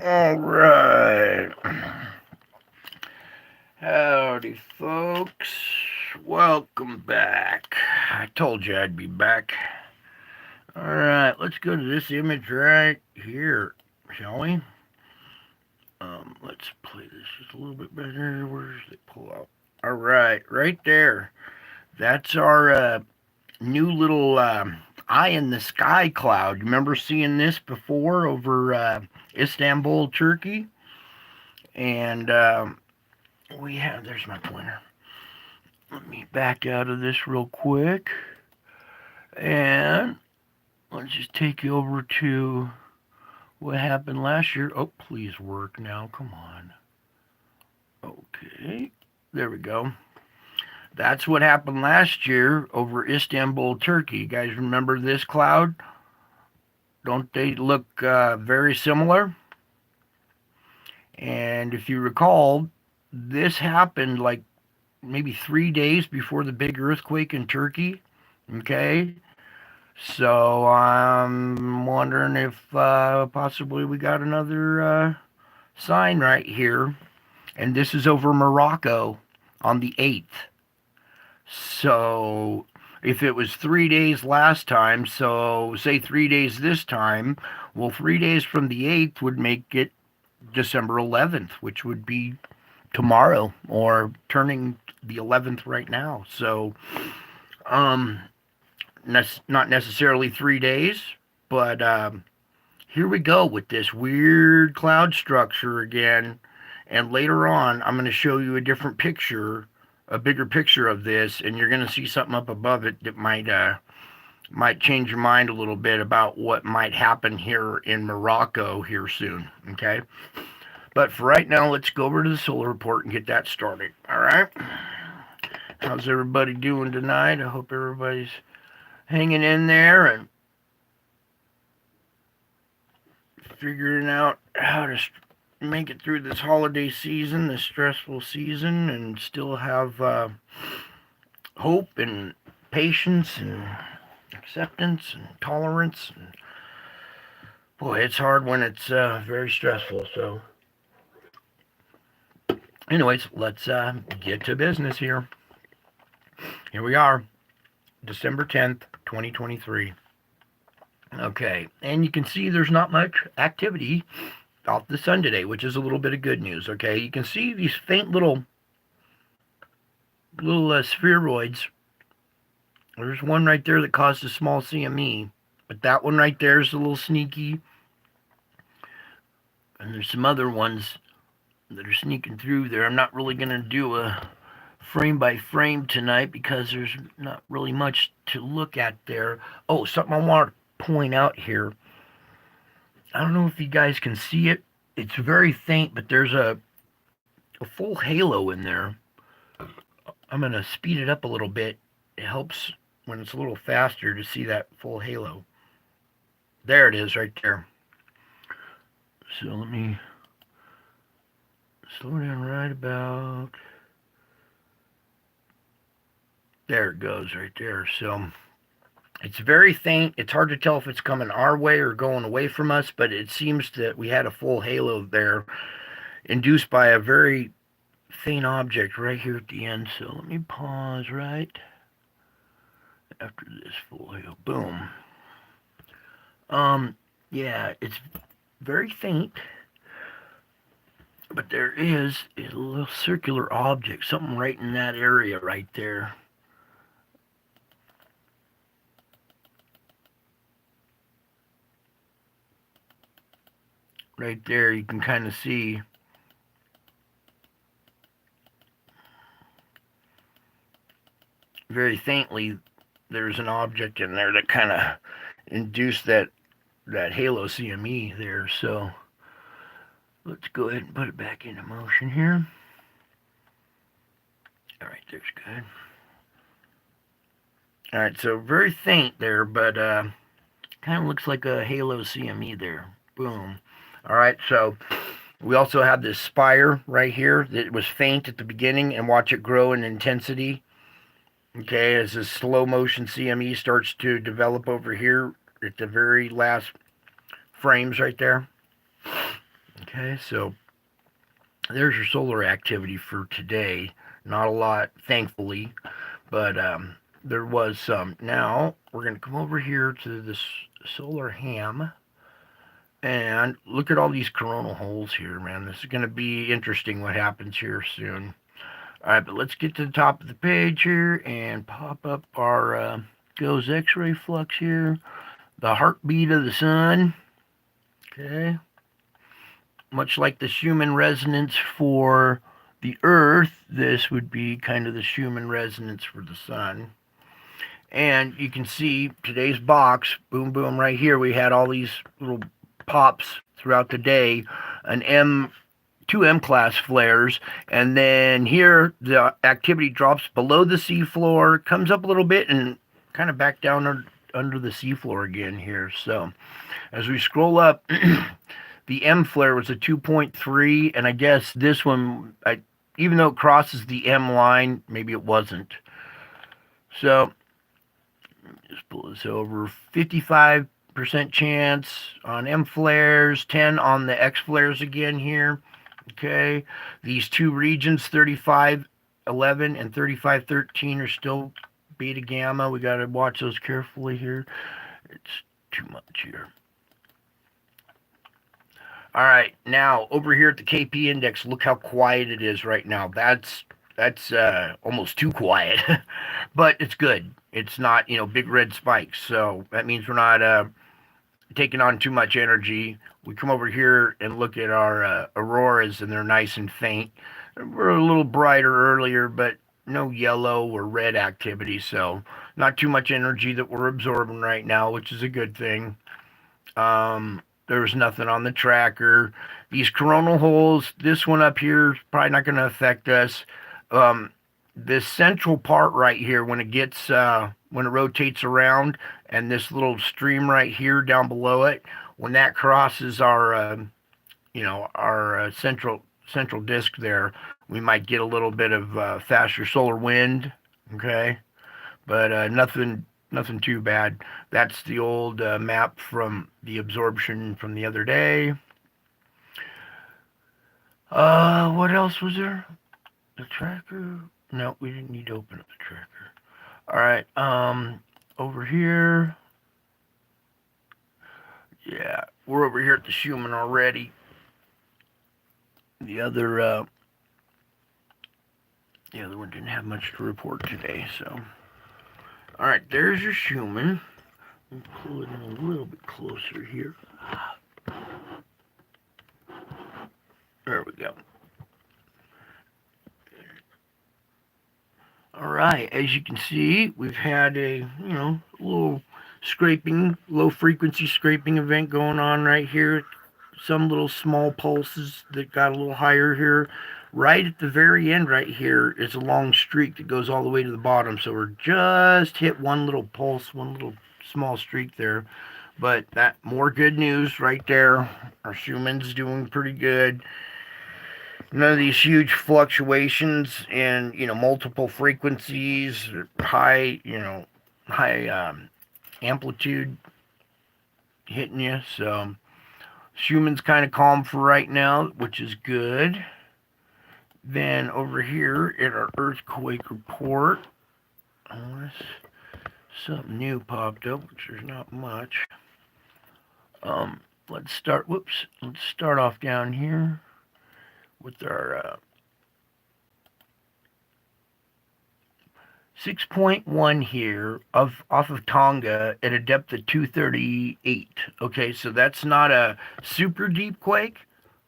All right. Howdy, folks. Welcome back. I told you I'd be back. All right, let's go to this image right here, shall we? Let's play this just a little bit better. Where's the pull out? All right, right there. That's our new little eye in the sky cloud. You remember seeing this before over Istanbul, Turkey? And we have, there's my pointer. Let me back out of this real quick. And let's just take you over to what happened last year. Oh, please work now. Come on. Okay. There we go. That's what happened last year over Istanbul, Turkey. You guys remember this cloud? Don't they look very similar? And if you recall, this happened like maybe 3 days before the big earthquake in Turkey. Okay. So I'm wondering if possibly we got another sign right here. And this is over Morocco on the 8th. So if it was 3 days last time, so say 3 days this time, well, 3 days from the 8th would make it December 11th, which would be tomorrow or turning the 11th right now. So, um, not necessarily 3 days, but here we go with this weird cloud structure again. And later on, I'm going to show you a different picture, a bigger picture of this, and you're going to see something up above it that might change your mind a little bit about what might happen here in Morocco here soon. Okay, but for right now, let's go over to the solar report and get that started. All right. How's everybody doing tonight? I hope everybody's hanging in there and figuring out how to make it through this holiday season, this stressful season, and still have hope and patience and acceptance and tolerance. And boy, it's hard when it's very stressful. So, anyways, let's get to business here. Here we are, December 10th, 2023. Okay, and you can see there's not much activity off the sun today, which is a little bit of good news. Okay, you can see these faint little spheroids. There's one right there that caused a small CME, but that one right there is a little sneaky. And there's some other ones that are sneaking through there. I'm not really going to do a frame by frame tonight because there's not really much to look at there. Oh, something I want to point out here. I don't know if you guys can see it. It's very faint, but there's a full halo in there. I'm going to speed it up a little bit. It helps when it's a little faster to see that full halo. There it is right there. So let me slow down right about. There it goes right there. So it's very faint. It's hard to tell if it's coming our way or going away from us, but it seems that we had a full halo there induced by a very faint object right here at the end. So let me pause right after this full halo. Boom. Yeah, it's very faint, but there is a little circular object, something right in that area right there. Right there, you can kind of see very faintly there's an object in there that kind of induced that halo CME there. So let's go ahead and put it back into motion here. All right, there's good. All right, so very faint there, but kind of looks like a halo CME there. Boom. All right, so we also have this spire right here that was faint at the beginning, and watch it grow in intensity. Okay, as this slow motion CME starts to develop over here at the very last frames right there. Okay, so there's your solar activity for today. Not a lot, thankfully, but there was some. Now we're going to come over here to this solar ham and look at all these coronal holes here, man. This is going to be interesting what happens here soon. All right, but let's get to the top of the page here and pop up our GOES X-ray flux here. The heartbeat of the sun. Okay. Much like the Schumann resonance for the Earth, this would be kind of the Schumann resonance for the sun. And you can see today's box, boom, boom, right here. We had all these little pops throughout the day, two M class flares, and then here the activity drops below the seafloor, comes up a little bit, and kind of back down under the seafloor again here. So as we scroll up, the M flare was a 2.3, and I guess this one, even though it crosses the M line, maybe it wasn't. So just pull this over. 55% chance on M flares, 10 on the X flares again here. Okay, these two regions, 3511 and 3513, are still beta gamma. We got to watch those carefully here. It's too much here. All right, now over here at the KP index, look how quiet it is right now. That's almost too quiet, but it's good. It's not, big red spikes, so that means we're not taking on too much energy. We come over here and look at our auroras, and they're nice and faint. We're a little brighter earlier, but no yellow or red activity, so not too much energy that we're absorbing right now, which is a good thing. There's nothing on the tracker. These coronal holes, this one up here is probably not going to affect us. This central part right here, when it rotates around, and this little stream right here down below it, when that crosses our central disk there, we might get a little bit of faster solar wind. Okay, but nothing too bad. That's the old map from the absorption from the other day. What else was there? The tracker? No, we didn't need to open up the tracker. All right, over here. Yeah, we're over here at the Schumann already. The other one didn't have much to report today, so. All right, there's your Schumann. I'll pull it in a little bit closer here. There we go. All right, as you can see, we've had a, little scraping, low frequency scraping event going on right here. Some little small pulses that got a little higher here. Right at the very end right here is a long streak that goes all the way to the bottom. So we're just hit one little pulse, one little small streak there. But that more good news right there. Our Schumann's doing pretty good. None of these huge fluctuations in, multiple frequencies, high amplitude hitting you. So Schumann's kind of calm for right now, which is good. Then over here at our earthquake report, unless something new popped up, which there's not much. Let's start off down here with our 6.1 here off of Tonga at a depth of 238. Okay, so that's not a super deep quake.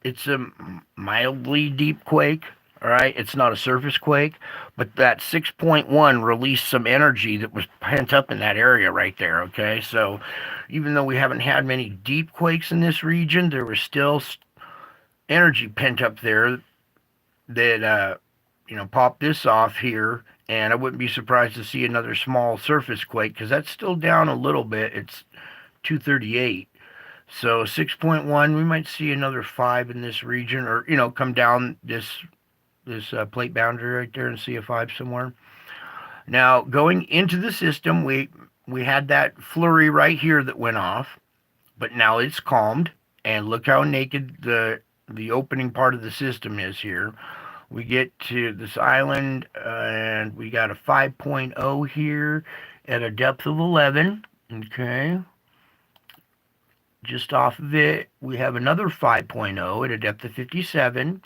It's a mildly deep quake. All right, it's not a surface quake, but that 6.1 released some energy that was pent up in that area right there. Okay, so even though we haven't had many deep quakes in this region, there was still energy pent up there that popped this off here. And I wouldn't be surprised to see another small surface quake, because that's still down a little bit. It's 238. So 6.1, we might see another 5 in this region, or, come down this plate boundary right there and see a 5 somewhere. Now, going into the system, we had that flurry right here that went off, but now it's calmed. And look how naked the the opening part of the system is here. We get to this island, and we got a 5.0 here at a depth of 11. Okay. Just off of it, we have another 5.0 at a depth of 57.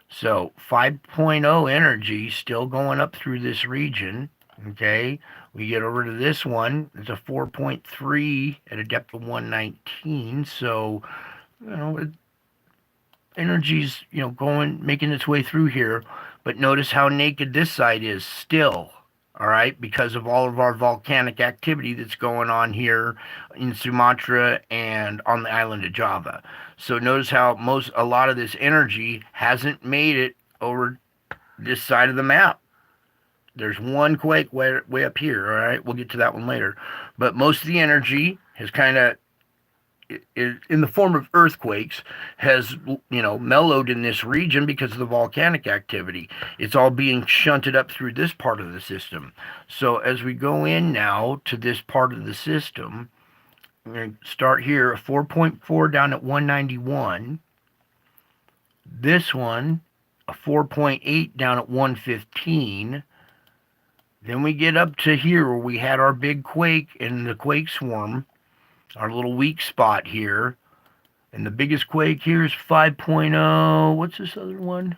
So 5.0 energy still going up through this region. Okay. We get over to this one. It's a 4.3 at a depth of 119. So, energy's, going, making its way through here. But notice how naked this side is still. All right, because of all of our volcanic activity that's going on here in Sumatra and on the island of Java. So notice how a lot of this energy hasn't made it over this side of the map. There's one quake way up here, all right? We'll get to that one later. But most of the energy has kind of, in the form of earthquakes, has mellowed in this region because of the volcanic activity. It's all being shunted up through this part of the system. So as we go in now to this part of the system, we're going to start here, a 4.4 down at 191. This one, a 4.8 down at 115. Then we get up to here where we had our big quake in the quake swarm, our little weak spot here. And the biggest quake here is 5.0. What's this other one?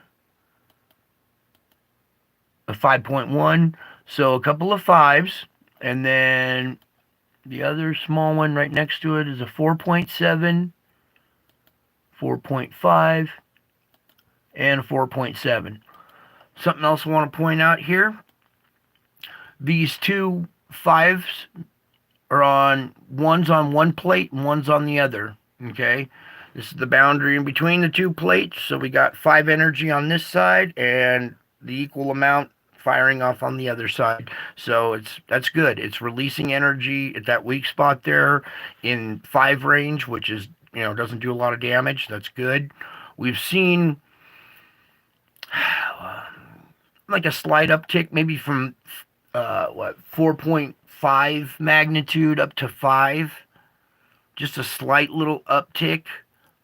A 5.1. So a couple of fives. And then the other small one right next to it is a 4.7, 4.5, and a 4.7. Something else I want to point out here. These two fives are one's on one plate and one's on the other. Okay, this is the boundary in between the two plates. So we got 5 energy on this side and the equal amount firing off on the other side. So that's good. It's releasing energy at that weak spot there in 5 range, which is, doesn't do a lot of damage. That's good. We've seen like a slight uptick, maybe from 4.5 magnitude up to 5. Just a slight little uptick,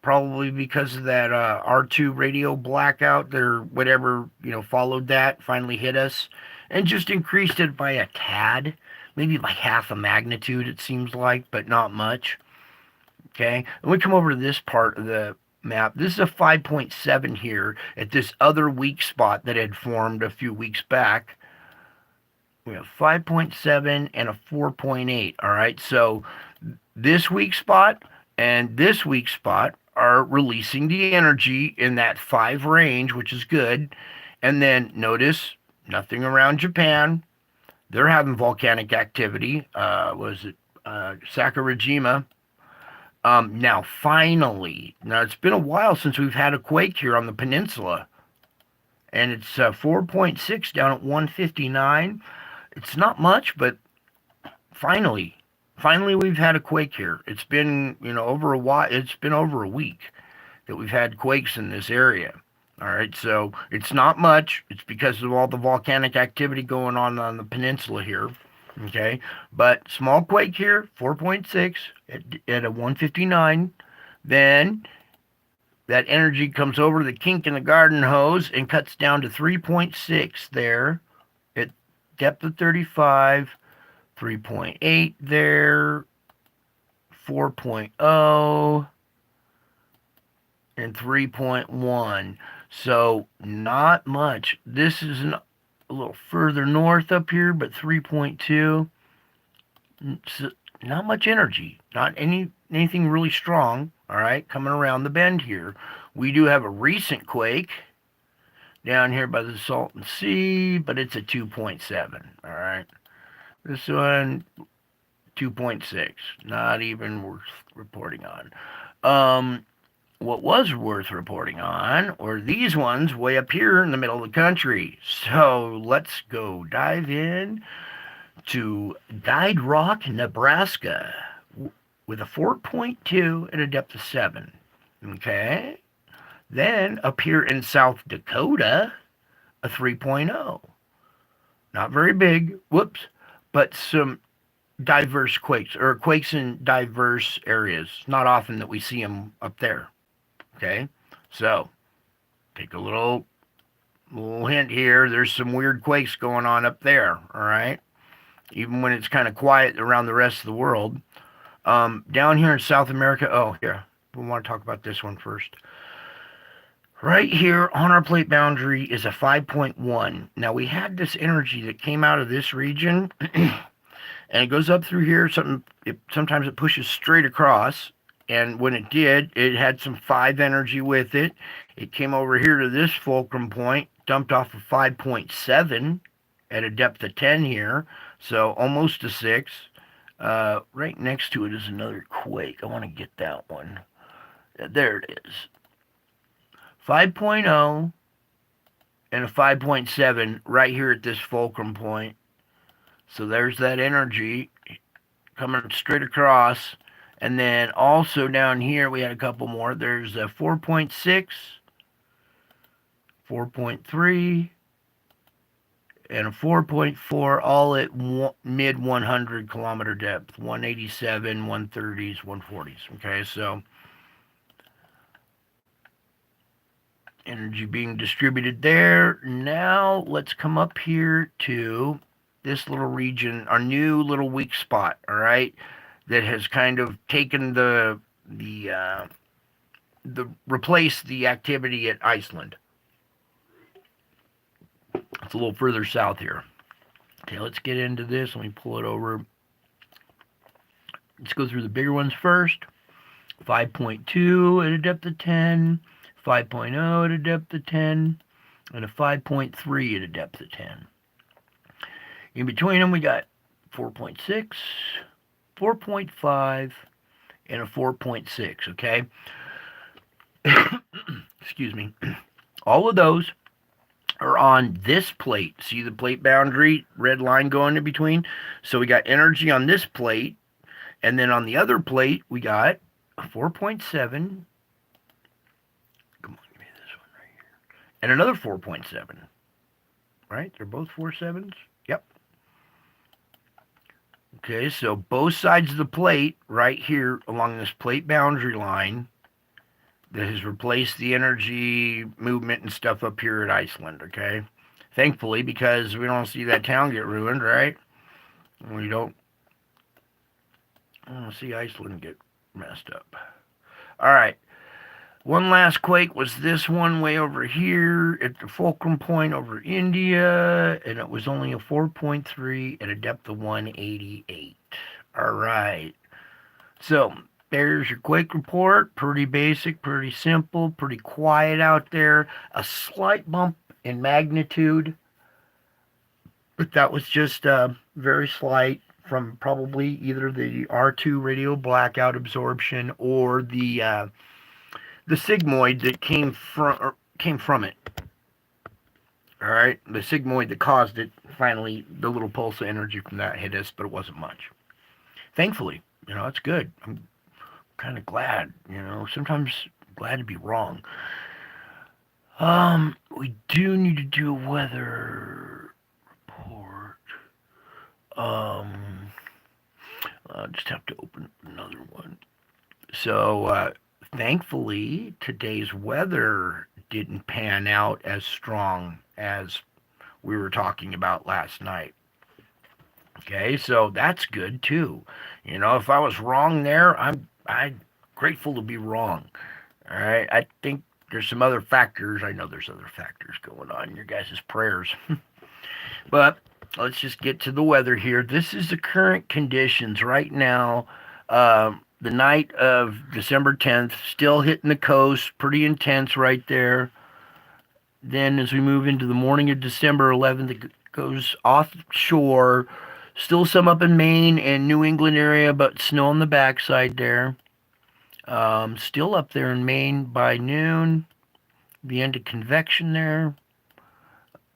probably because of that R2 radio blackout there, whatever, followed that, finally hit us, and just increased it by a tad, maybe by half a magnitude, it seems like, but not much. Okay, and we come over to this part of the map. This is a 5.7 here at this other weak spot that had formed a few weeks back. We have 5.7 and a 4.8. All right, so this weak spot and this weak spot are releasing the energy in that 5 range, which is good. And then notice nothing around Japan. They're having volcanic activity. Was it Sakurajima? Now finally, it's been a while since we've had a quake here on the peninsula, and it's 4.6 down at 159. It's not much, but finally we've had a quake here. It's been, over a while. It's been over a week that we've had quakes in this area. All right, so it's not much. It's because of all the volcanic activity going on the peninsula here. Okay, but small quake here, 4.6 at a 159. Then that energy comes over the kink in the garden hose and cuts down to 3.6 there at depth of 35, 3.8 there, 4.0, and 3.1. So not much. This is a little further north up here, but 3.2. So not much energy. Not anything really strong. All right, coming around the bend here. We do have a recent quake down here by the Salton Sea, but it's a 2.7. All right. This one, 2.6. Not even worth reporting on. What was worth reporting on were these ones way up here in the middle of the country. So let's go dive in to Guide Rock, Nebraska, with a 4.2 and a depth of 7. Okay. Then up here in South Dakota, a 3.0. Not very big. Whoops. But some diverse quakes, or quakes in diverse areas. Not often that we see them up there. Okay, So, take a little hint here. There's some weird quakes going on up there, all right? Even when it's kind of quiet around the rest of the world. Down here in South America, oh, here, we want to talk about this one first. Right here on our plate boundary is a 5.1. Now, we had this energy that came out of this region, and it goes up through here. Sometimes it pushes straight across, and when it did, it had some 5 energy with it. It came over here to this fulcrum point, dumped off of 5.7 at a depth of 10 here, so almost a 6. Right next to it is another quake. I want to get that one. There it is. 5.0 and a 5.7 right here at this fulcrum point. So there's that energy coming straight across. And then also down here, we had a couple more. There's a 4.6, 4.3, and a 4.4, all at mid 100 kilometer depth, 187, 130s, 140s. Okay, so energy being distributed there. Now let's come up here to this little region, our new little weak spot, all right, that has kind of taken the replaced the activity at Iceland. It's a little further south here. Okay, let's get into this. Let me pull it over. Let's go through the bigger ones first. 5.2 at a depth of 10, 5.0 at a depth of 10, and a 5.3 at a depth of 10. In between them, we got 4.6, 4.5, and a 4.6, okay? Excuse me. All of those are on this plate. See the plate boundary, red line going in between? So we got energy on this plate, and then on the other plate, we got a 4.7. Come on, give me this one right here. And another 4.7. Right? They're both 4.7s? Yep. Okay, so both sides of the plate right here along this plate boundary line that has replaced the energy movement and stuff up here at Iceland, okay? Thankfully, because we don't see that town get ruined, right? We don't see Iceland get messed up. All right. One last quake was this one way over here at the fulcrum point over India, and it was only a 4.3 at a depth of 188. All right. So there's your quake report. Pretty basic, pretty simple, pretty quiet out there. A slight bump in magnitude, but that was just very slight from probably either the R2 radio blackout absorption or the sigmoid that came from it. All right, the sigmoid that caused it. Finally, the little pulse of energy from that hit us, but it wasn't much. Thankfully, it's good. I'm kind of glad. Sometimes glad to be wrong. We do need to do a weather report. I'll just have to open another one. So, thankfully, today's weather didn't pan out as strong as we were talking about last night. Okay, so that's good too. If I was wrong there, I'm grateful to be wrong. All right, I think there's some other factors. I know there's other factors going on in your guys' prayers. But let's just get to the weather here. This is the current conditions right now. The night of December 10th, still hitting the coast, pretty intense right there. Then as we move into the morning of December 11th, it goes offshore. Still some up in Maine and New England area, but snow on the backside there. Still up there in Maine by noon. The end of convection there.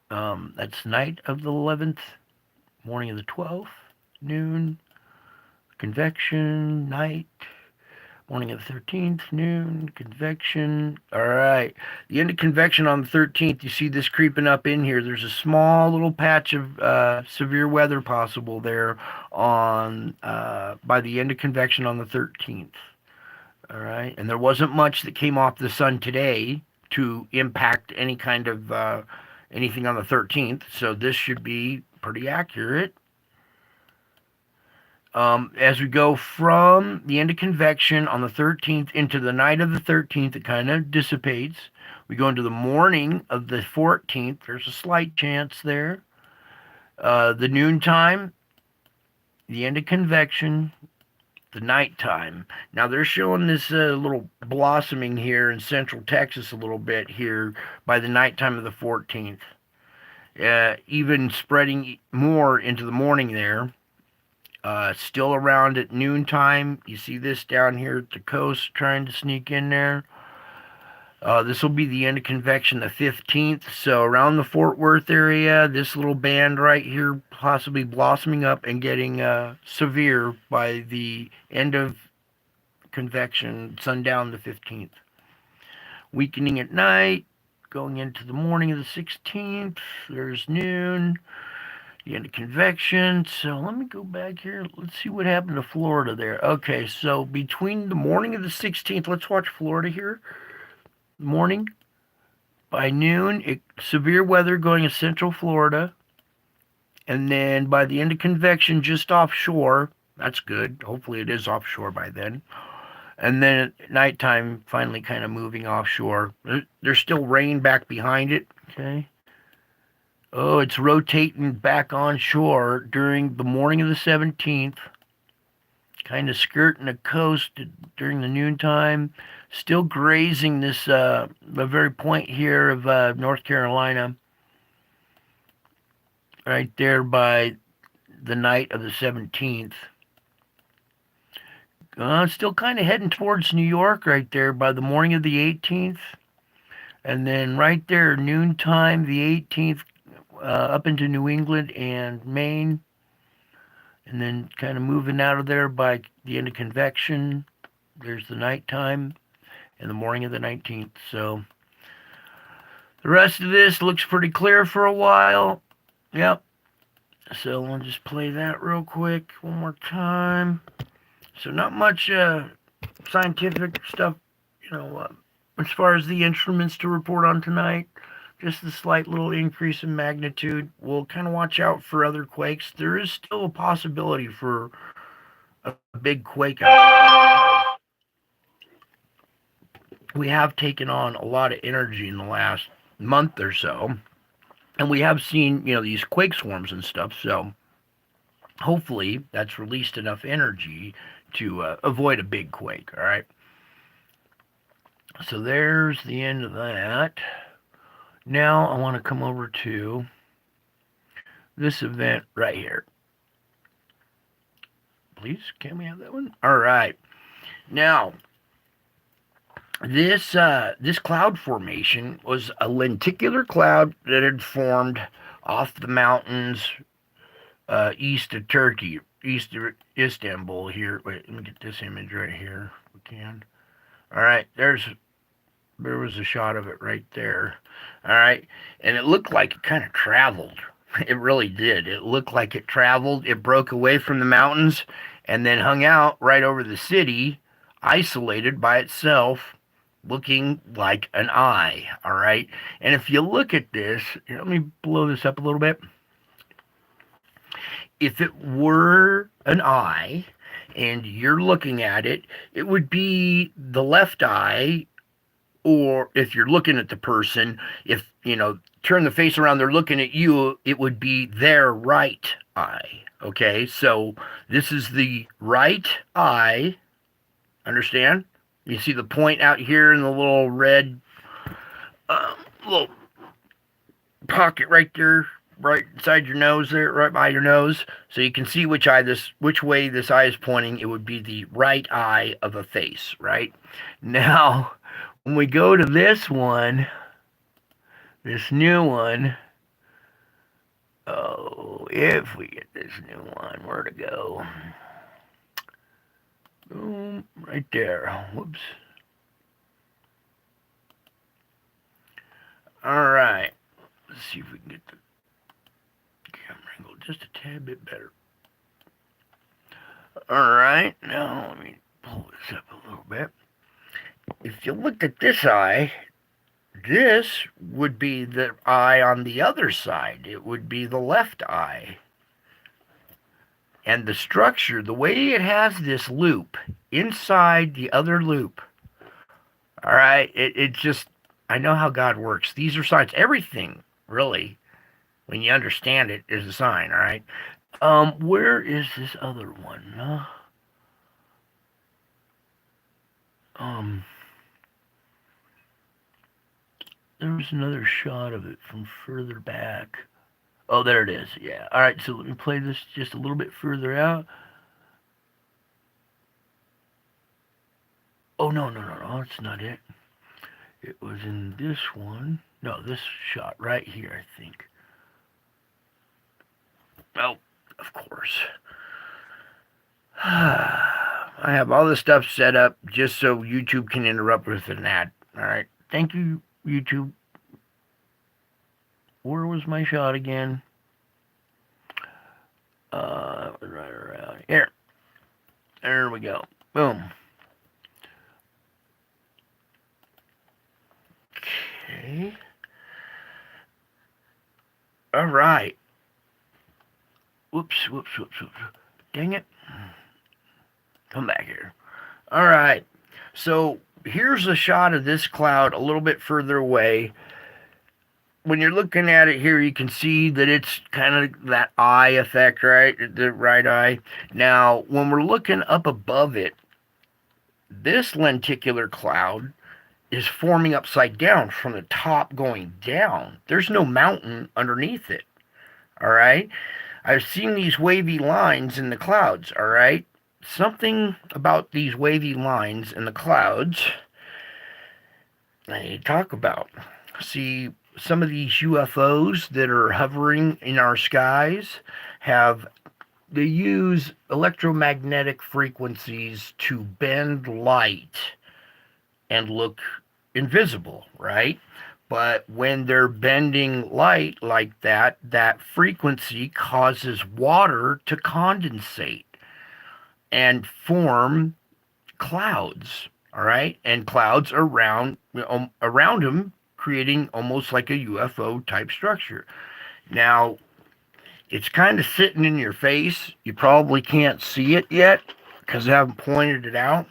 That's night of the 11th, morning of the 12th, noon. Convection, night, morning of the 13th, noon, convection. All right. The end of convection on the 13th, you see this creeping up in here. There's a small little patch of severe weather possible there on by the end of convection on the 13th. All right. And there wasn't much that came off the sun today to impact any kind of anything on the 13th. So this should be pretty accurate. As we go from the end of convection on the 13th into the night of the 13th, it kind of dissipates. We go into the morning of the 14th. There's a slight chance there. The noontime, the end of convection, the nighttime. Now they're showing this little blossoming here in central Texas a little bit here by the nighttime of the 14th. Even spreading more into the morning there. Still around at noontime. You see this down here at the coast trying to sneak in there. This will be the end of convection the 15th. So around the Fort Worth area, this little band right here possibly blossoming up and getting severe by the end of convection, sundown the 15th. Weakening at night, going into the morning of the 16th. There's noon, the end of convection. So let me go back here. Let's see what happened to Florida there. Okay, so between the morning of the 16th, let's watch Florida here. Morning, by noon, severe weather going in central Florida. And then by the end of convection, just offshore. That's good. Hopefully it is offshore by then. And then at nighttime, finally kind of moving offshore. There's still rain back behind it. Okay. Oh, it's rotating back onshore during the morning of the 17th. Kind of skirting the coast during the noontime. Still grazing this, the very point here of North Carolina. Right there by the night of the 17th. Still kind of heading towards New York right there by the morning of the 18th. And then right there, noontime, the 18th, up into New England and Maine. And then kind of moving out of there by the end of convection. There's the nighttime and the morning of the 19th. So the rest of this looks pretty clear for a while. Yep. So we'll just play that real quick one more time. So not much scientific stuff, as far as the instruments to report on tonight. Just a slight little increase in magnitude. We'll kind of watch out for other quakes. There is still a possibility for a big quake out there. We have taken on a lot of energy in the last month or so. And we have seen, these quake swarms and stuff. So hopefully that's released enough energy to avoid a big quake, all right? So there's the end of that. Now I want to come over to this event right here. Please, can we have that one? All right. Now, this cloud formation was a lenticular cloud that had formed off the mountains east of Turkey, east of Istanbul here. Wait, let me get this image right here if we can. All right, there was a shot of it right there. All right, and it looked like it kind of traveled. It really did. It looked like it traveled. It broke away from the mountains and then hung out right over the city, isolated by itself, looking like an eye. All right, and if you look at this, let me blow this up a little bit. If it were an eye and you're looking at it, it would be the left eye, or if you're looking at the person, if, turn the face around, they're looking at you, it would be their right eye. Okay, so this is the right eye. Understand? You see the point out here in the little red little pocket right there, right inside your nose there, right by your nose, so you can see which way this eye is pointing. It would be the right eye of a face, right? Now, when we go to this one, this new one, if we get this new one, where to go? Boom, right there. Whoops. All right. Let's see if we can get the camera angle just a tad bit better. All right, now let me pull this up a little bit. if you looked at this eye, this would be the eye on the other side. It would be the left eye. And the structure, the way it has this loop inside the other loop, all right, it just, I know how God works. These are signs. Everything, really, when you understand it, is a sign, all right? Where is this other one? Um, there was another shot of it from further back. Oh, there it is. Yeah. All right, so let me play this just a little bit further out. Oh, no, no, no, no, that's not it. It was in this one. No, this shot right here, I think. Oh, of course. I have all this stuff set up just so YouTube can interrupt with an ad. All right. Thank you, YouTube. Where was my shot again? Right around here. There we go. Boom. Okay. All right. Whoops, whoops, whoops, whoops. Dang it. Come back here. All right. So here's a shot of this cloud a little bit further away. When you're looking at it here, you can see that it's kind of that eye effect, right? The right eye. Now, when we're looking up above it, this lenticular cloud is forming upside down from the top going down. There's no mountain underneath it. All right. I've seen these wavy lines in the clouds. All right. Something about these wavy lines in the clouds I need to talk about. See, some of these UFOs that are hovering in our skies they use electromagnetic frequencies to bend light and look invisible, right? But when they're bending light like that, that frequency causes water to condensate and form clouds, all right? And clouds around them, creating almost like a UFO type structure. Now, it's kind of sitting in your face. You probably can't see it yet because I haven't pointed it out.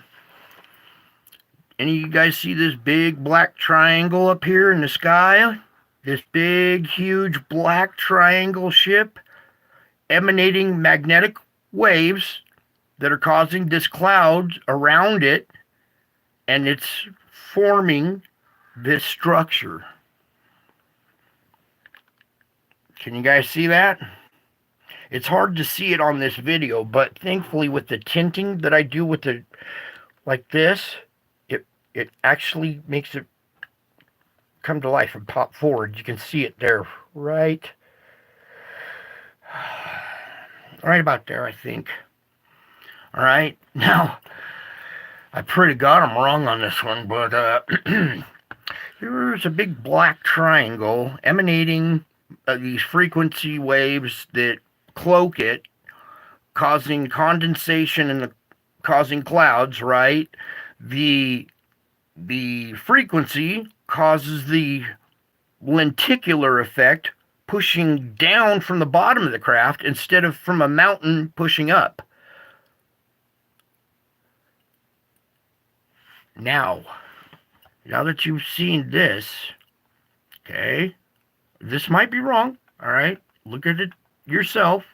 Any of you guys see this big black triangle up here in the sky? This big, huge black triangle ship emanating magnetic waves that are causing this cloud around it, and it's forming this structure. Can you guys see that? It's hard to see it on this video, but thankfully with the tinting that I do with the like this, it actually makes it come to life and pop forward. You can see it there, right about there, I think. All right, now I pray to God I'm wrong on this one, but here's a big black triangle emanating these frequency waves that cloak it, causing condensation and causing clouds, right? The frequency causes the lenticular effect, pushing down from the bottom of the craft instead of from a mountain pushing up. Now that you've seen this, okay, this might be wrong, all right? Look at it yourself.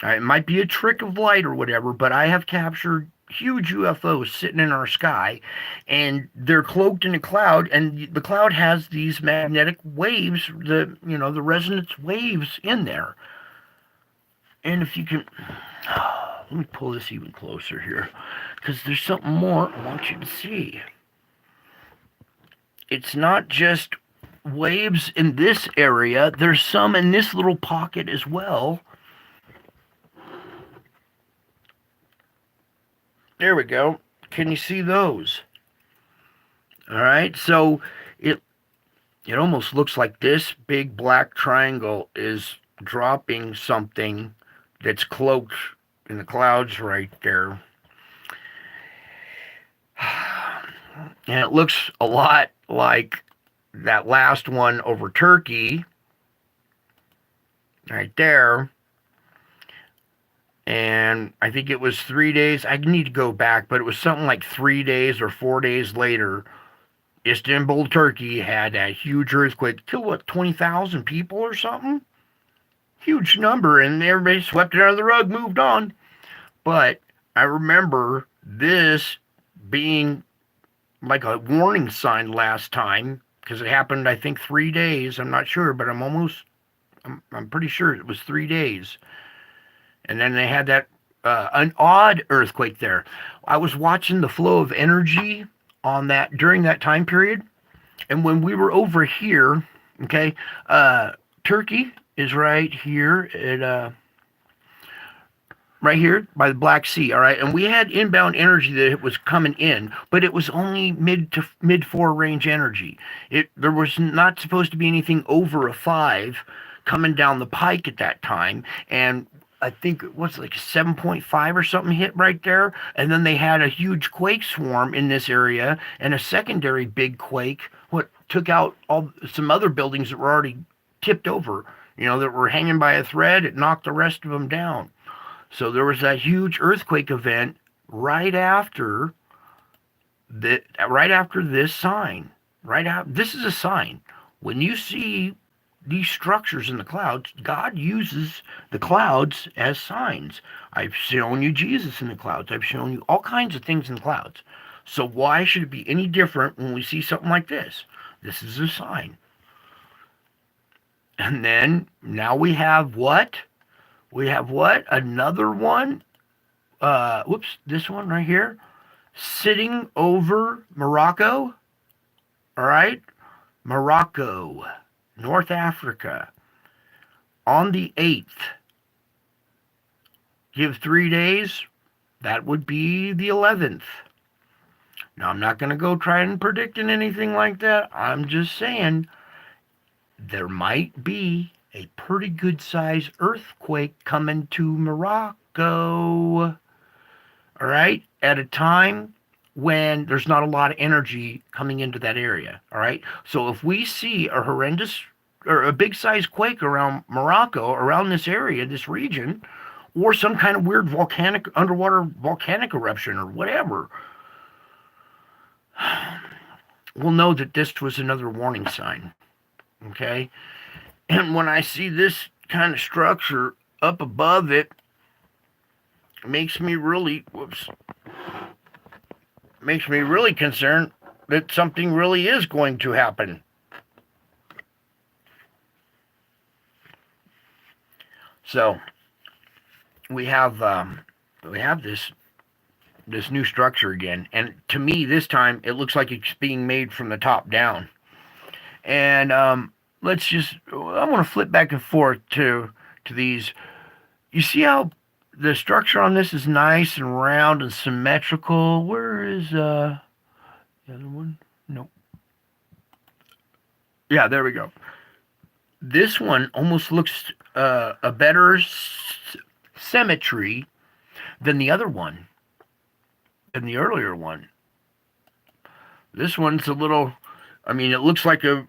It might be a trick of light or whatever, but I have captured huge UFOs sitting in our sky, and they're cloaked in a cloud, and the cloud has these magnetic waves, the resonance waves in there. And if you can, let me pull this even closer here, because there's something more I want you to see. It's not just waves in this area, there's some in this little pocket as well. There we go. Can you see those? All right, so it almost looks like this big black triangle is dropping something that's cloaked in the clouds right there. And it looks a lot like that last one over Turkey, right there. And I think it was 3 days. I need to go back, but it was something like 3 days or 4 days later. Istanbul, Turkey had that huge earthquake, killed what, 20,000 people or something? Huge number, and everybody swept it under the rug, moved on. But I remember this being like a warning sign last time because it happened, I think, 3 days. I'm not sure, but I'm pretty sure it was 3 days. And then they had that an odd earthquake there. I was watching the flow of energy on that during that time period, and when we were over here, okay, Turkey is right here at right here by the Black Sea, all right, and we had inbound energy that was coming in, but it was only mid 4 range energy. There was not supposed to be anything over a 5 coming down the pike at that time, and I think it was like 7.5 or something hit right there, and then they had a huge quake swarm in this area, and a secondary big quake what took out all some other buildings that were already tipped over, that were hanging by a thread. It knocked the rest of them down. So there was that huge earthquake event right after right after this sign. This is a sign. When you see these structures in the clouds, God uses the clouds as signs. I've shown you Jesus in the clouds. I've shown you all kinds of things in the clouds. So why should it be any different when we see something like this? This is a sign. And then now we have what? We have what? Another one. Whoops, this one right here. Sitting over Morocco. All right? Morocco, North Africa. On the 8th. Give 3 days. That would be the 11th. Now, I'm not going to go try and predicting anything like that. I'm just saying there might be a pretty good sized earthquake coming to Morocco. All right, at a time when there's not a lot of energy coming into that area. All right, so if we see a horrendous or a big sized quake around Morocco, around this area, this region, or some kind of weird underwater volcanic eruption or whatever, we'll know that this was another warning sign. Okay, and when I see this kind of structure up above it, makes me really concerned that something really is going to happen. So we have this new structure again, and to me this time it looks like it's being made from the top down. And I want to flip back and forth to these. You see how the structure on this is nice and round and symmetrical? Where is the other one? Nope. Yeah, there we go. This one almost looks a better symmetry than the other one, than the earlier one. This one's a little. I mean, it looks like a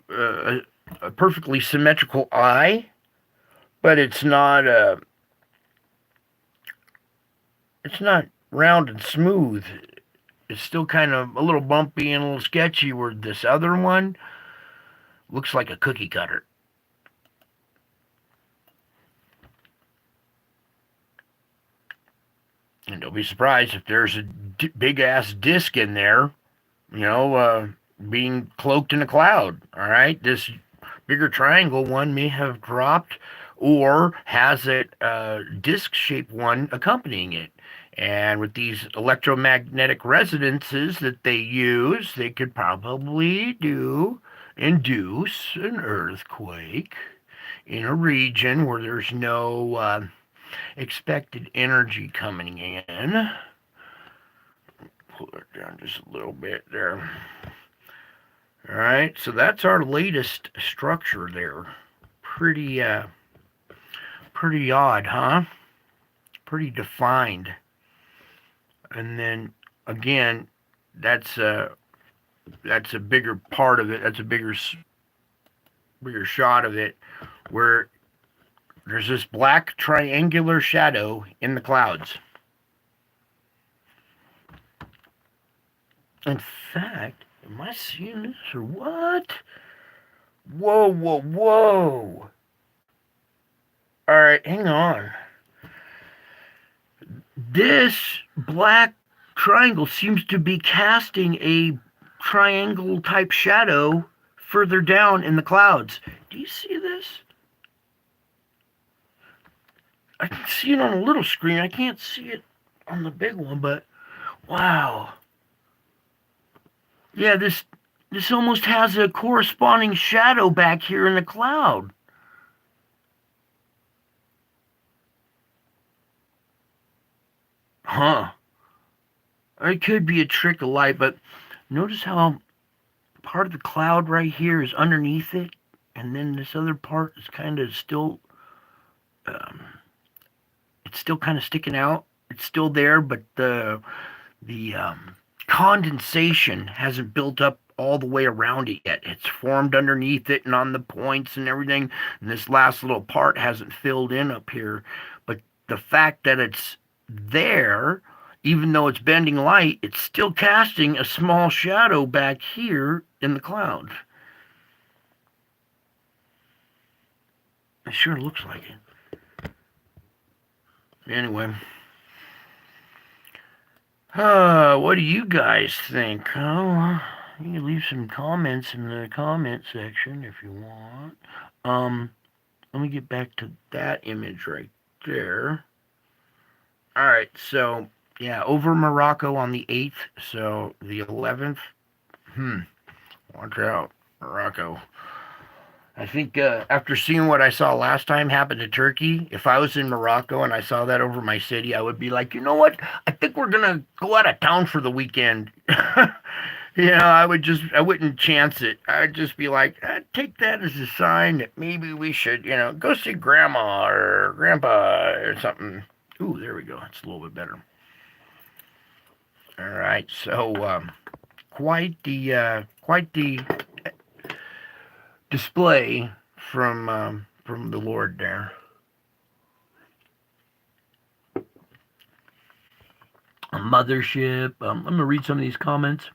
perfectly symmetrical eye, but it's not round and smooth. It's still kind of a little bumpy and a little sketchy, where this other one looks like a cookie cutter. And don't be surprised if there's a big ass disc in there, being cloaked in a cloud. All right, this bigger triangle one may have dropped, or has a disc-shaped one accompanying it. And with these electromagnetic resonances that they use, they could probably induce an earthquake in a region where there's no expected energy coming in. Pull it down just a little bit there. All right, so that's our latest structure there. Pretty odd, huh? Pretty defined. And then again, that's that's a bigger part of it. That's a bigger shot of it, where there's this black triangular shadow in the clouds. In fact, am I seeing this or what? Whoa, whoa, whoa. All right, hang on. This black triangle seems to be casting a triangle type shadow further down in the clouds. Do you see this? I can see it on a little screen. I can't see it on the big one, but wow. Yeah, this almost has a corresponding shadow back here in the cloud. Huh. It could be a trick of light, but notice how part of the cloud right here is underneath it, and then this other part is kind of still, um, it's still kind of sticking out. It's still there, but the condensation hasn't built up all the way around it yet. It's formed underneath it and on the points and everything. And this last little part hasn't filled in up here. But the fact that it's there, even though it's bending light, it's still casting a small shadow back here in the clouds. It sure looks like it. Anyway. What do you guys think? Oh, you can leave some comments in the comment section if you want. Let me get back to that image right there. All right, so yeah, over Morocco on the 8th, so the 11th. Watch out, Morocco. I think after seeing what I saw last time happen to Turkey, if I was in Morocco and I saw that over my city, I would be like, you know what? I think we're gonna go out of town for the weekend. I wouldn't chance it. I'd just be like, take that as a sign that maybe we should, go see grandma or grandpa or something. Ooh, there we go. That's a little bit better. All right, so quite the display from the Lord there. A mothership. I'm gonna read some of these comments.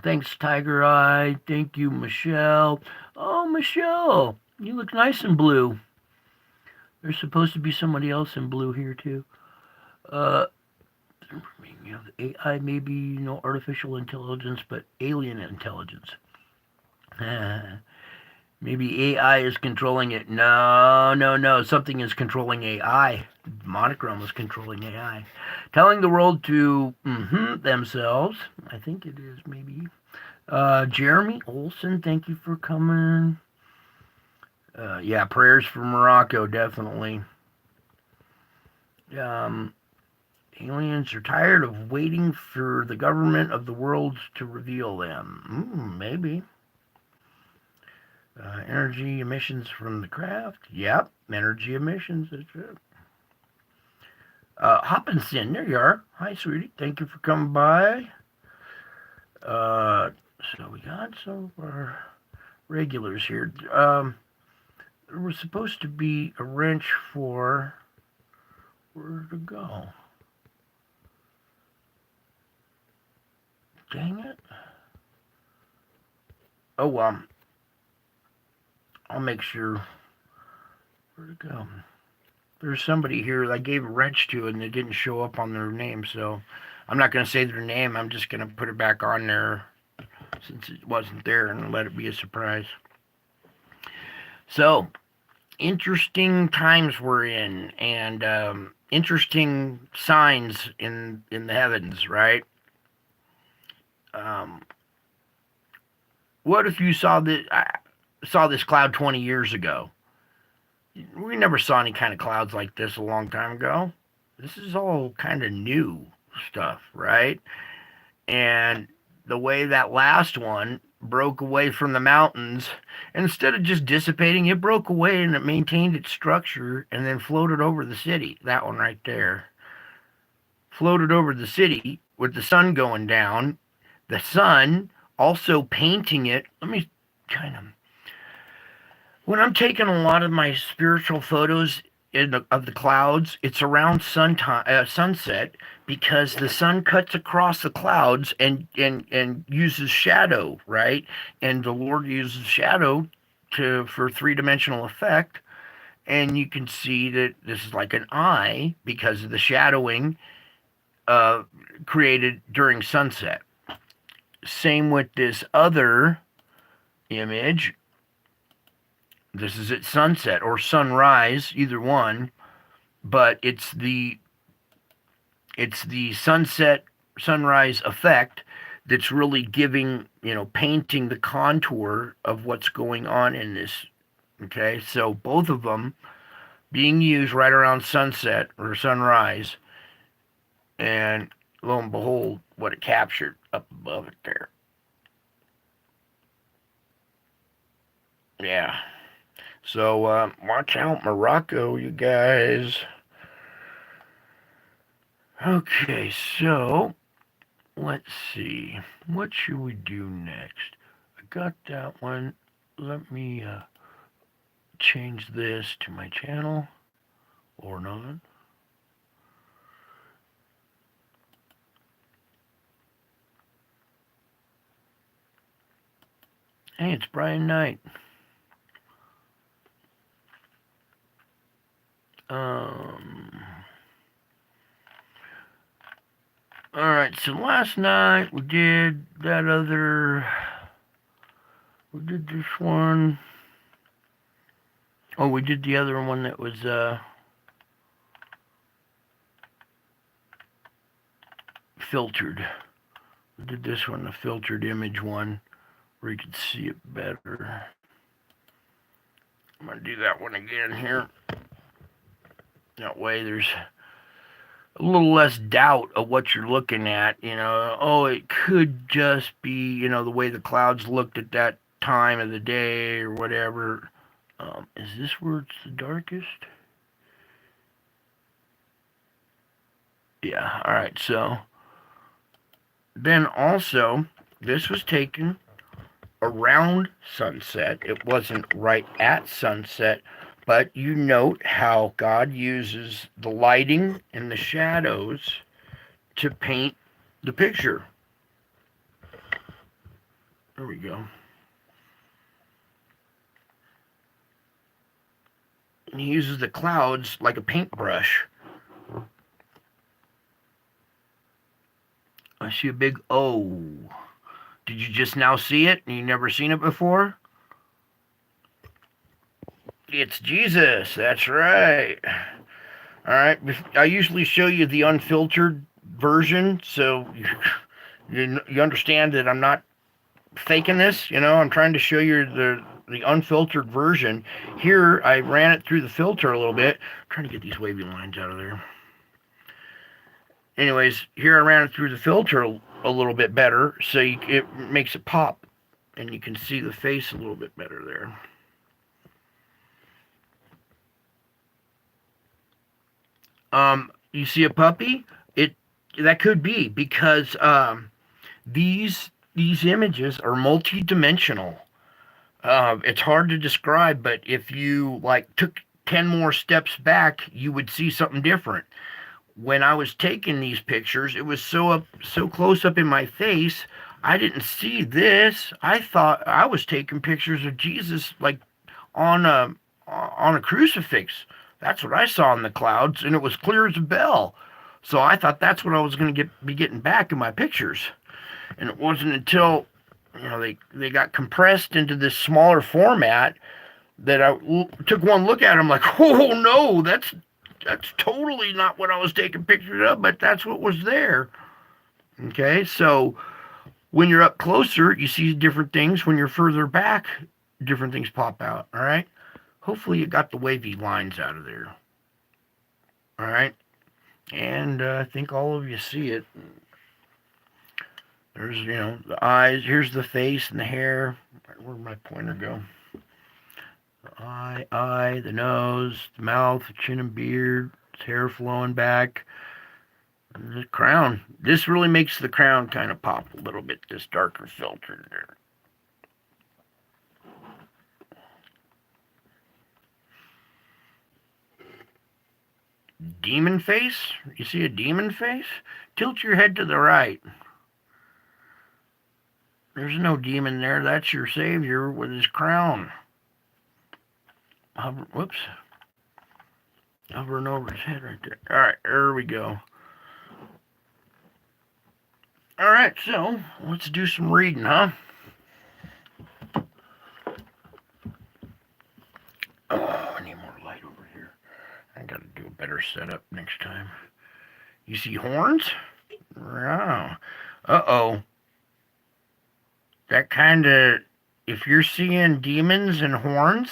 Thanks, Tiger Eye. Thank you, Michelle. Oh, Michelle, you look nice in blue. There's supposed to be somebody else in blue here too. Uh, the AI may be artificial intelligence, but alien intelligence. Maybe AI is controlling it. No, no, no. Something is controlling AI. Monochrome is controlling AI. Telling the world to themselves. I think it is, maybe. Jeremy Olson, thank you for coming. Yeah, prayers for Morocco, definitely. Aliens are tired of waiting for the government of the world to reveal them. Maybe. Energy emissions from the craft. Yep, energy emissions. That's it. Hopkinson, there you are. Hi, sweetie. Thank you for coming by. So we got some of our regulars here. There was supposed to be a wrench for where to go. Dang it. Oh, well. I'll make sure where to go. There's somebody here that I gave a wrench to and it didn't show up on their name, so I'm not going to say their name. I'm just going to put it back on there since it wasn't there and let it be a surprise. So, interesting times we're in, and interesting signs in the heavens, right? What if you saw this cloud 20 years ago? We never saw any kind of clouds like this a long time ago. This is all kind of new stuff, right? And the way that last one broke away from the mountains, instead of just dissipating, it broke away and it maintained its structure and then floated over the city. That one right there. Floated over the city with the sun going down. The sun also painting it. Let me kind of, when I'm taking a lot of my spiritual photos of the clouds, it's around sunset, because the sun cuts across the clouds and uses shadow, right? And the Lord uses shadow to for three-dimensional effect, and you can see that this is like an eye because of the shadowing uh, created during sunset. Same with this other image. This is at sunset or sunrise, either one, but it's the sunset sunrise effect that's really giving, painting the contour of what's going on in this. Okay, so both of them being used right around sunset or sunrise, and lo and behold, what it captured up above it there. Yeah. So watch out, Morocco, you guys. Okay, so let's see. What should we do next? I got that one. Let me change this to my channel or not. Hey, it's Brian Knight. Alright, so last night we did that other. We did this one. Oh, we did the other one that was, filtered. We did this one, the filtered image one, where you could see it better. I'm going to do that one again here. That way there's a little less doubt of what you're looking at. Oh, it could just be, the way the clouds looked at that time of the day or whatever. Is this where it's the darkest? Yeah, all right. So then also, this was taken around sunset. It wasn't right at sunset, but you note how God uses the lighting and the shadows to paint the picture. There we go. And he uses the clouds like a paintbrush. I see a big O. Did you just now see it and you never seen it before? It's Jesus. That's right. All right. I usually show you the unfiltered version, so you understand that I'm not faking this. I'm trying to show you the unfiltered version. Here, I ran it through the filter a little bit. I'm trying to get these wavy lines out of there. Anyways, here I ran it through the filter a little bit better, so it makes it pop, and you can see the face a little bit better there. You see a puppy? That could be because these images are multi-dimensional. It's hard to describe, but if you took 10 more steps back, you would see something different. When I was taking these pictures, it was so close up in my face, I didn't see this. I thought I was taking pictures of Jesus on a crucifix. That's what I saw in the clouds, and it was clear as a bell. So I thought that's what I was going to be getting back in my pictures. And it wasn't until they got compressed into this smaller format that I took one look at them like, oh no, that's totally not what I was taking pictures of, but that's what was there. Okay, so when you're up closer, you see different things. When you're further back, different things pop out. All right. Hopefully you got the wavy lines out of there. All right. And I think all of you see it. There's, the eyes. Here's the face and the hair. Where'd my pointer go? The eye, the nose, the mouth, the chin and beard, his hair flowing back. The crown. This really makes the crown kind of pop a little bit, this darker filter there. Demon face? You see a demon face? Tilt your head to the right. There's no demon there. That's your savior with his crown. Whoops. Hovering over his head right there. Alright, there we go. Alright, so let's do some reading, huh? Oh, I need more light over here. I gotta do a better setup next time. You see horns? Wow. Uh-oh. That kind of, if you're seeing demons and horns,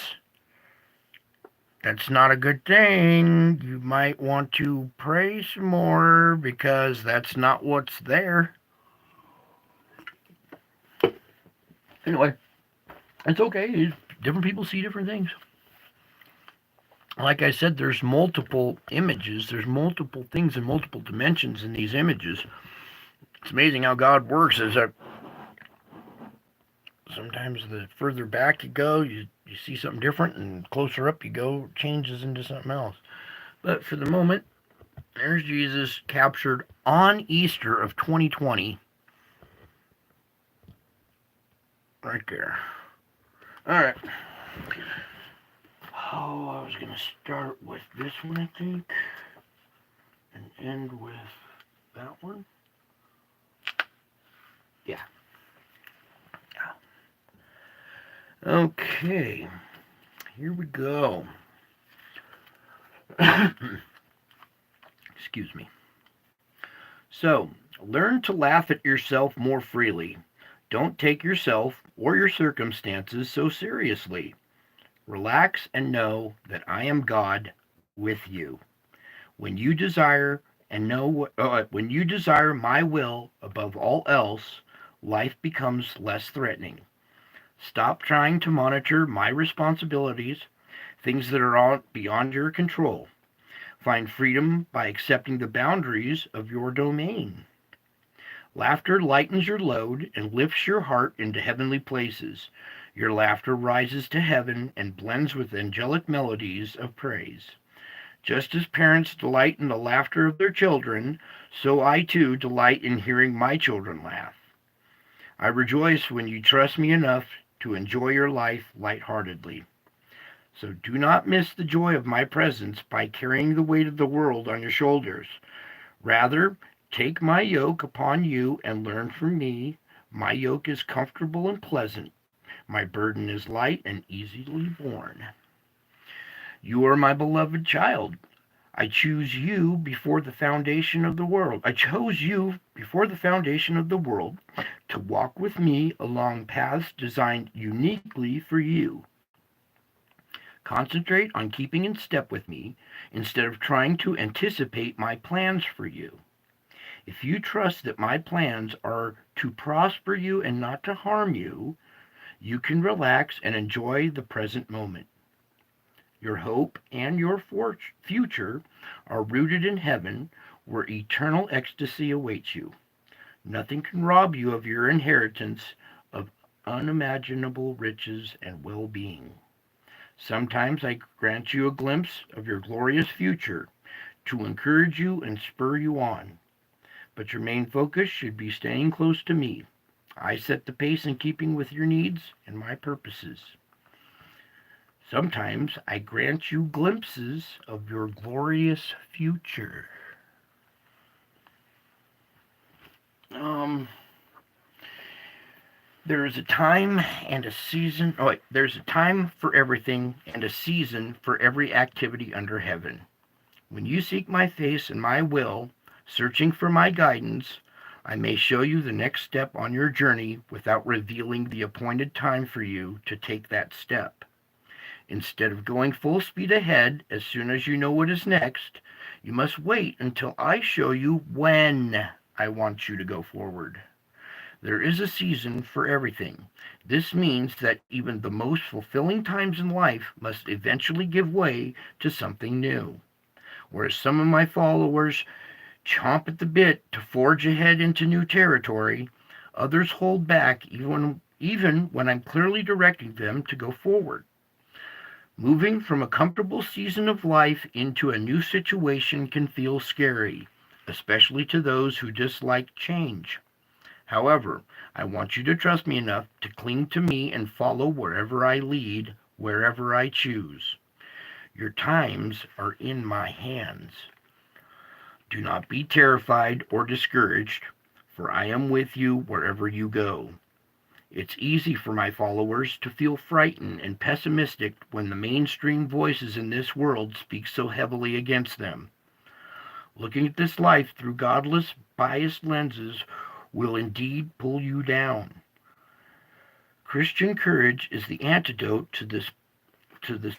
that's not a good thing. You might want to pray some more because that's not what's there. Anyway, it's okay. Different people see different things. Like I said, there's multiple images. There's multiple things in multiple dimensions in these images. It's amazing how God works. Sometimes the further back you go, you see something different, and closer up you go, it changes into something else. But for the moment, there's Jesus captured on Easter of 2020. Right there. Alright. Oh, I was going to start with this one, I think, and end with that one. Yeah. Okay, here we go. Excuse me. So, learn to laugh at yourself more freely. Don't take yourself or your circumstances so seriously. Relax and know that I am God with you. When you desire when you desire my will above all else, life becomes less threatening. Stop trying to monitor my responsibilities, things that are all beyond your control. Find freedom by accepting the boundaries of your domain. Laughter lightens your load and lifts your heart into heavenly places. Your laughter rises to heaven and blends with angelic melodies of praise. Just as parents delight in the laughter of their children, so I too delight in hearing my children laugh. I rejoice when you trust me enough to enjoy your life lightheartedly. So do not miss the joy of my presence by carrying the weight of the world on your shoulders. Rather, take my yoke upon you and learn from me. My yoke is comfortable and pleasant. My burden is light and easily borne. You are my beloved child. I choose you before the foundation of the world. I chose you before the foundation of the world to walk with me along paths designed uniquely for you. Concentrate on keeping in step with me instead of trying to anticipate my plans for you. If you trust that my plans are to prosper you and not to harm you, you can relax and enjoy the present moment. Your hope and your future are rooted in heaven, where eternal ecstasy awaits you. Nothing can rob you of your inheritance of unimaginable riches and well-being. Sometimes I grant you a glimpse of your glorious future to encourage you and spur you on. But your main focus should be staying close to me. I set the pace in keeping with your needs and my purposes. Sometimes I grant you glimpses of your glorious future. There's a time and a season. There's a time for everything and a season for every activity under heaven. When you seek my face and my will, searching for my guidance, I may show you the next step on your journey without revealing the appointed time for you to take that step. Instead of going full speed ahead as soon as you know what is next, you must wait until I show you when I want you to go forward. There is a season for everything. This means that even the most fulfilling times in life must eventually give way to something new. Whereas some of my followers chomp at the bit to forge ahead into new territory. Others hold back even when I'm clearly directing them to go forward. Moving from a comfortable season of life into a new situation can feel scary, especially to those who dislike change. However, I want you to trust me enough to cling to me and follow wherever I lead, wherever I choose. Your times are in my hands. Do not be terrified or discouraged, for I am with you wherever you go. It's easy for my followers to feel frightened and pessimistic when the mainstream voices in this world speak so heavily against them. Looking at this life through godless, biased lenses will indeed pull you down. Christian courage is the antidote to this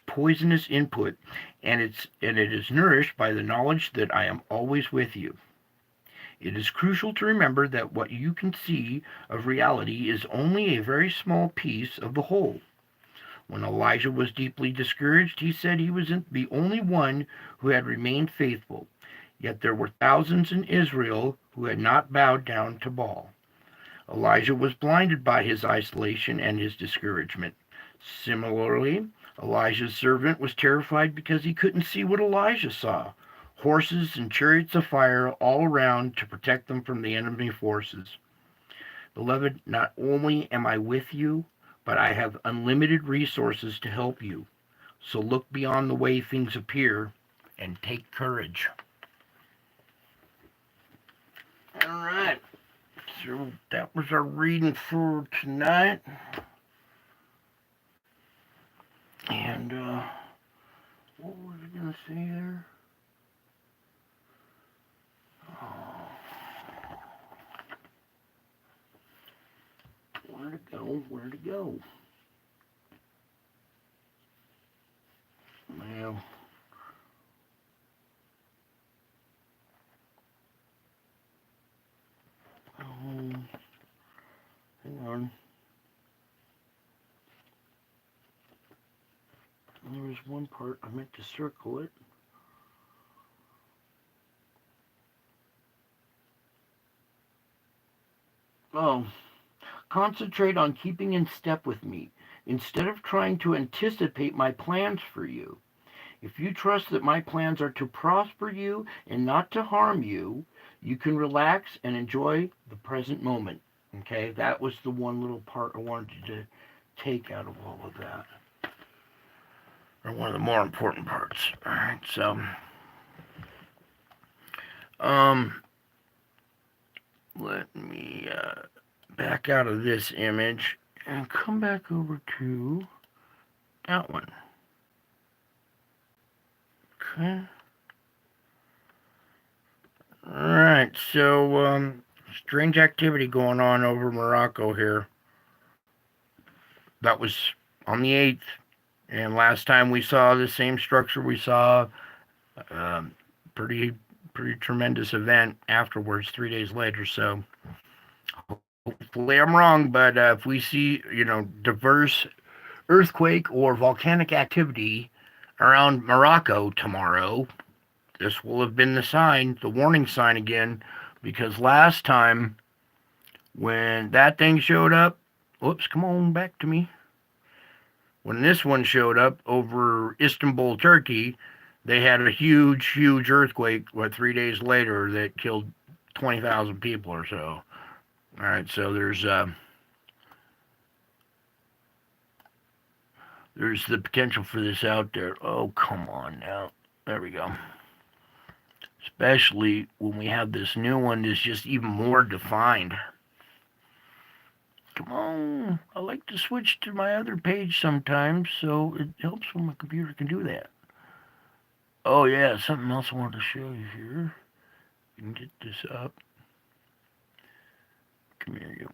poisonous input, and it is nourished by the knowledge that I am always with you. It is crucial to remember that what you can see of reality is only a very small piece of the whole. When Elijah was deeply discouraged, he said he was the only one who had remained faithful. Yet there were thousands in Israel who had not bowed down to Baal. Elijah was blinded by his isolation and his discouragement. Similarly, Elijah's servant was terrified because he couldn't see what Elijah saw: horses and chariots of fire all around to protect them from the enemy forces. Beloved, not only am I with you, but I have unlimited resources to help you. So look beyond the way things appear and take courage. All right. So that was our reading for tonight. And what was I going to say there? Oh, where to go? Where to go? Well, hang on. There was one part I meant to circle it. Oh, concentrate on keeping in step with me instead of trying to anticipate my plans for you. If you trust that my plans are to prosper you and not to harm you, you can relax and enjoy the present moment. Okay, that was the one little part I wanted you to take out of all of that. Or one of the more important parts. Alright, so um let me back out of this image and come back over to that one. Okay. Alright, so strange activity going on over Morocco here. That was on the 8th, and last time we saw the same structure, we saw pretty tremendous event afterwards, 3 days later. So hopefully I'm wrong, but if we see diverse earthquake or volcanic activity around Morocco tomorrow, this will have been the sign, the warning sign again, because last time when that thing showed up, whoops, come on back to me. When this one showed up over Istanbul, Turkey, they had a huge earthquake, 3 days later, that killed 20,000 people or so. All right, so there's the potential for this out there. Oh, come on now. There we go. Especially when we have this new one that's just even more defined. Come on. I like to switch to my other page sometimes, so it helps when my computer can do that. Oh, yeah, something else I wanted to show you here. You can get this up. Come here, you.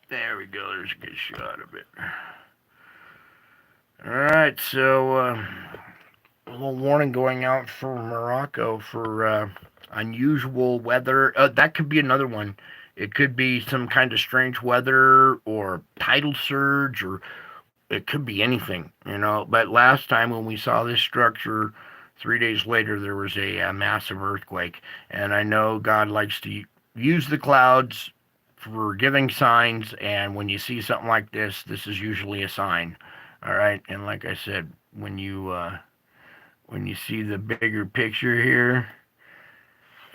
There we go. There's a good shot of it. All right, so a little warning going out for Morocco for unusual weather. That could be another one. It could be some kind of strange weather or tidal surge, or it could be anything, you know. But last time when we saw this structure, 3 days later, there was a massive earthquake. And I know God likes to use the clouds for giving signs. And when you see something like this is usually a sign. All right. And like I said, when you see the bigger picture here,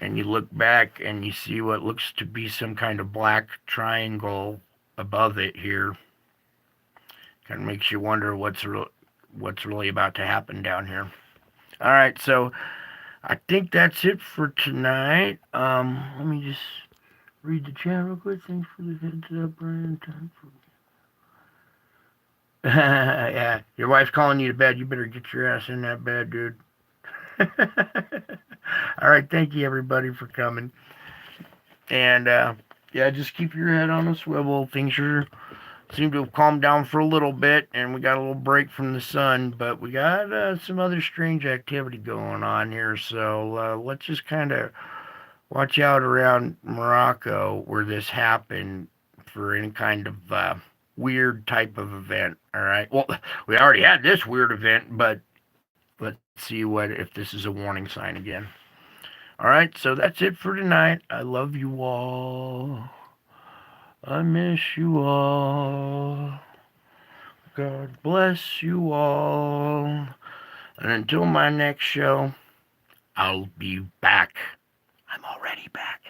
and you look back and you see what looks to be some kind of black triangle above it here, kind of makes you wonder what's really about to happen down here. All right, so I think that's it for tonight. Let me just read the chat real quick. Thanks for the heads up, Brian. Time for yeah, your wife's calling you to bed. You better get your ass in that bed, dude. All right, thank you everybody for coming. And yeah, just keep your head on a swivel. Things seem to have calmed down for a little bit, and we got a little break from the sun, but we got some other strange activity going on here. So let's just kind of watch out around Morocco where this happened for any kind of weird type of event. All right. Well, we already had this weird event, but let's see what if this is a warning sign again. All right. So that's it for tonight. I love you all. I miss you all. God bless you all. And until my next show, I'll be back. I'm already back.